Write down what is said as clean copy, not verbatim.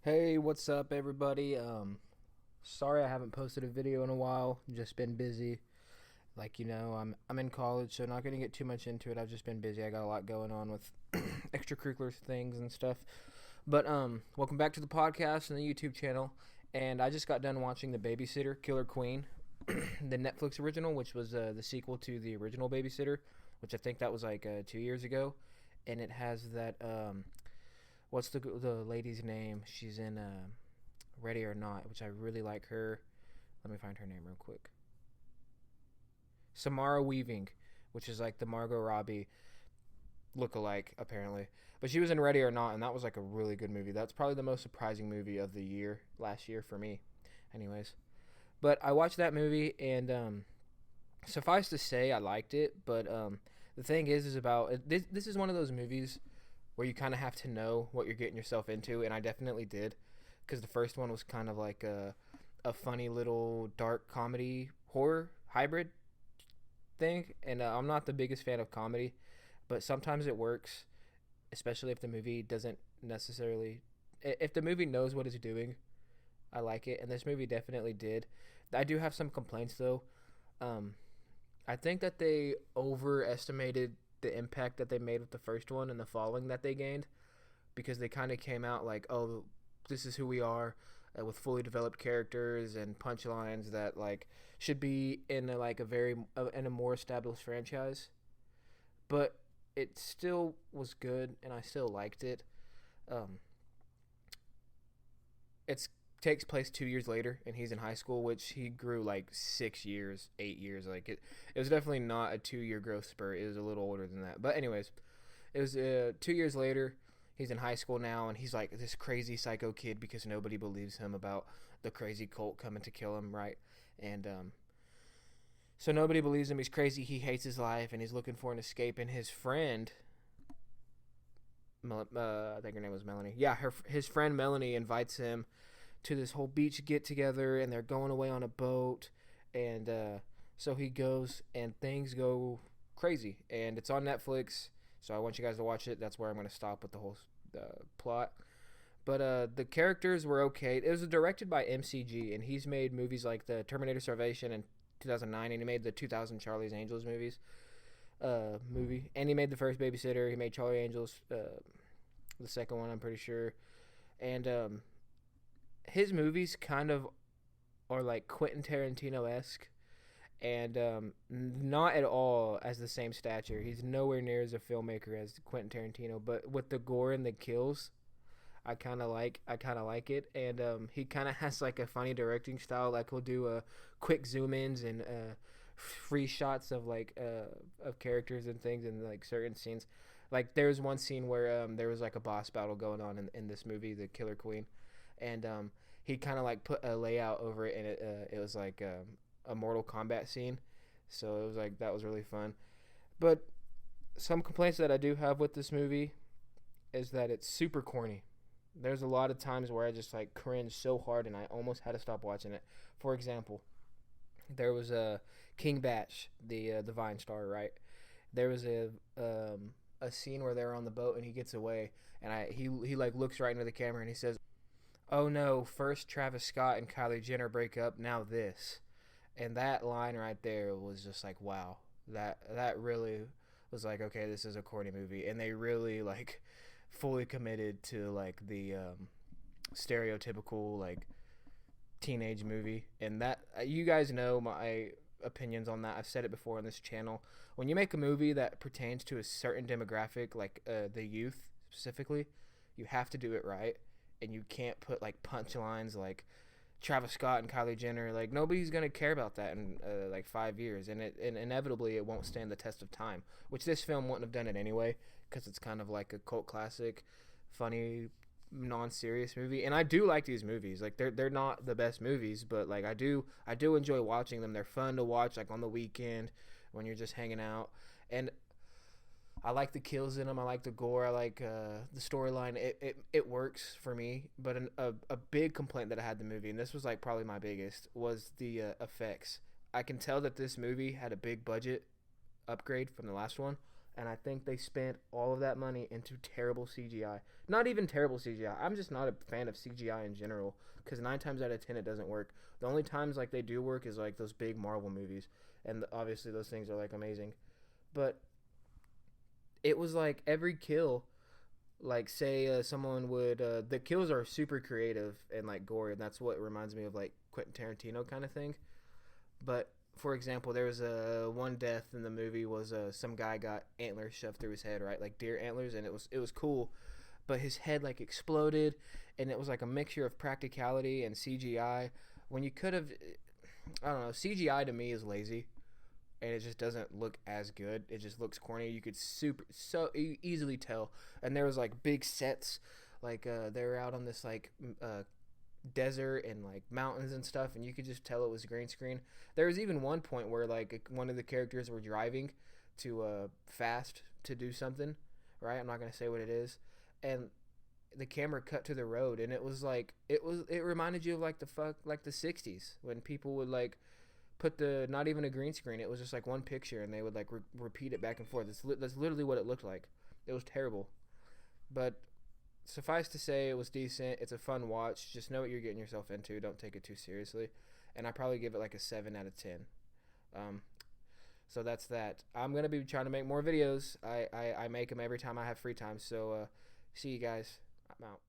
Hey, what's up, everybody? Sorry I haven't posted a video in a while. Just been busy. I'm in college, so not gonna get too much into it. I've just been busy. I got a lot going on with extracurricular things and stuff. But welcome back to the podcast and the YouTube channel. And I just got done watching The Babysitter, Killer Queen, the Netflix original, which was the sequel to the original Babysitter, which I think that was like 2 years ago. And it has that what's the lady's name? She's in Ready or Not, which I really like her. Let me find her name real quick. Samara Weaving, which is like the Margot Robbie look-alike, apparently. But she was in Ready or Not, and that was like a really good movie. That's probably the most surprising movie of the year, last year for me. Anyways. But I watched that movie, and suffice to say, I liked it. But the thing is about this is one of those movies where you kind of have to know what you're getting yourself into, and I definitely did, because the first one was kind of like a funny little dark comedy horror hybrid thing, and I'm not the biggest fan of comedy, but sometimes it works, especially if the movie doesn't necessarily, if the movie knows what it's doing. I like it, and this movie definitely did. I do have some complaints though. Um, I think that they overestimated the impact that they made with the first one and the following that they gained, because they kind of came out like, oh, this is who we are, with fully developed characters and punchlines that like should be in in a more established franchise. But it still was good, and I still liked it. Um, it takes place 2 years later, and he's in high school, which he grew like 6 years, 8 years. Like it was definitely not a 2 year growth spurt. It was a little older than that. But anyways, it was 2 years later. He's in high school now, and he's like this crazy psycho kid because nobody believes him about the crazy cult coming to kill him, right? And so nobody believes him. He's crazy. He hates his life, and he's looking for an escape. And his friend, I think her name was Melanie. Yeah, his friend Melanie invites him to this whole beach get together, and they're going away on a boat. And so he goes, and things go crazy. And it's on Netflix, so I want you guys to watch it. That's where I'm going to stop with the whole plot. But the characters were okay. It was directed by McG, and he's made movies like the Terminator Salvation in 2009, and he made the 2000 Charlie's Angels movie, and he made the first Babysitter. He made Charlie Angels, the second one, I'm pretty sure. And his movies kind of are like Quentin Tarantino esque, and not at all as the same stature. He's nowhere near as a filmmaker as Quentin Tarantino, but with the gore and the kills, I kind of like it. And he kind of has like a funny directing style. Like he'll do quick zoom ins and free shots of of characters and things in like certain scenes. Like there's one scene where there was like a boss battle going on in this movie, The Killer Queen, and he kind of like put a layout over it, and it was like a Mortal Kombat scene. So it was like that was really fun. But some complaints that I do have with this movie is that it's super corny. There's a lot of times where I just like cringe so hard, and I almost had to stop watching it. For example, there was a King Batch, the Vine star, right? There was a scene where they're on the boat and he gets away, and he like looks right into the camera and he says, "Oh no, first Travis Scott and Kylie Jenner break up, now this." And that line right there was just like, wow. That really was like, okay, this is a corny movie, and they really like fully committed to like the stereotypical like teenage movie. And that you guys know my opinions on that. I've said it before on this channel. When you make a movie that pertains to a certain demographic, like the youth specifically, you have to do it right, and you can't put like punchlines like Travis Scott and Kylie Jenner. Like nobody's gonna care about that in like 5 years, and inevitably it won't stand the test of time. Which this film wouldn't have done it anyway, because it's kind of like a cult classic, funny, non-serious movie. And I do like these movies. Like they're not the best movies, but like I do enjoy watching them. They're fun to watch like on the weekend when you're just hanging out. And I like the kills in them. I like the gore. I like the storyline. It works for me. But a big complaint that I had the movie, and this was like probably my biggest, was the effects. I can tell that this movie had a big budget upgrade from the last one, and I think they spent all of that money into terrible CGI. Not even terrible CGI. I'm just not a fan of CGI in general because 9 times out of 10 it doesn't work. The only times like they do work is like those big Marvel movies, and obviously those things are like amazing. But it was like every kill, like say someone would the kills are super creative and like gory, and that's what reminds me of like Quentin Tarantino kind of thing. But for example, there was a one death in the movie was some guy got antlers shoved through his head, right, like deer antlers, and it was cool, but his head like exploded, and it was like a mixture of practicality and CGI. When you could have, I don't know, CGI to me is lazy, and it just doesn't look as good. It just looks corny. You could easily tell, and there was like big sets, like they were out on this like desert and like mountains and stuff, and you could just tell it was green screen. There was even one point where like one of the characters were driving to fast to do something, right? I'm not gonna say what it is, and the camera cut to the road, and it was like it reminded you of like the 60s when people would like put the not even a green screen. It was just like one picture, and they would like repeat it back and forth. That's literally what it looked like. It was terrible, but suffice to say, it was decent. It's a fun watch. Just know what you're getting yourself into. Don't take it too seriously. And I probably give it like a 7 out of 10. Um, so that's that. I'm gonna be trying to make more videos. I make them every time I have free time. So see you guys. I'm out.